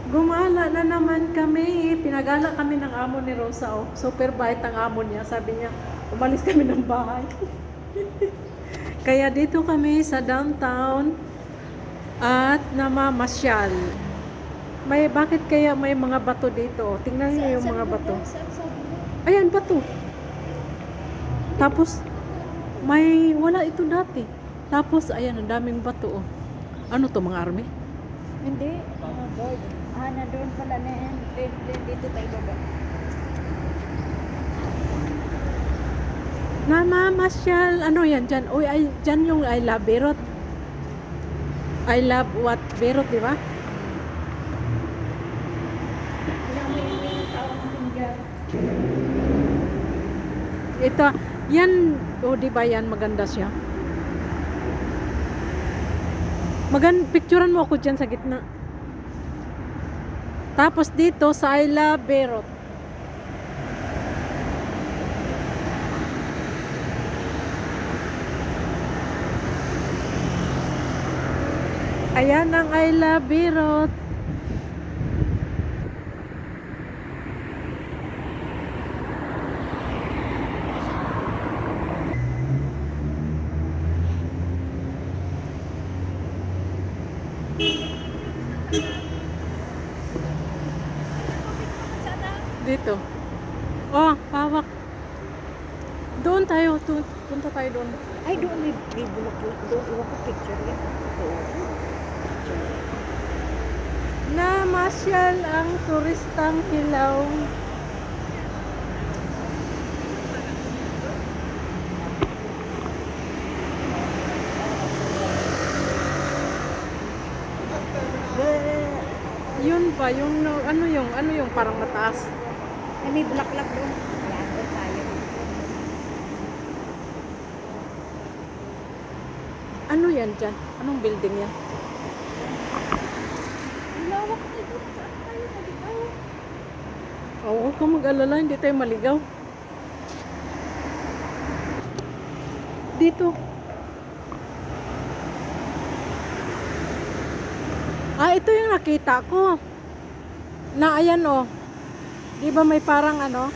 Gumala na naman kami. Pinagala kami ng amo ni Rosa. Oh. Super bait ang amo niya. Sabi niya, umalis kami ng bahay. Kaya dito kami sa downtown at namamasyal. Bakit kaya may mga bato dito? Tingnan niyo yung mga bato. Ayan, bato. Tapos, wala ito dati. Tapos, ayan, ang daming bato. Oh. Ano to, mga army? Hindi, board. Na doon pala na yan. Dito tayo baba. Namamasyal. Ano yan dyan? Uy, dyan yung I love Berot. I love what Berot, di ba? Ito, yan, di ba yan, maganda siya. Picturean mo ako dyan sa gitna. Tapos dito sa I love Berot. Ayan ang I love Berot. Dito. Oh, pawak. Doon tayo. Punta tayo doon. Ay, doon may bulak-bulak doon. Iwan ko picture yan. Namasyal ang turistang hilaw. Yun ba? Ano yung parang mataas? Ay, may bulaklak doon. Ayan, doon tayo. Ano yan dyan? Anong building yan? Lawak na doon. Saan tayo maligaw? Oh, huwag kang mag-alala. Hindi tayo maligaw. Dito. Ito yung nakita ko. Na ayan oh. Di ba may parang ano?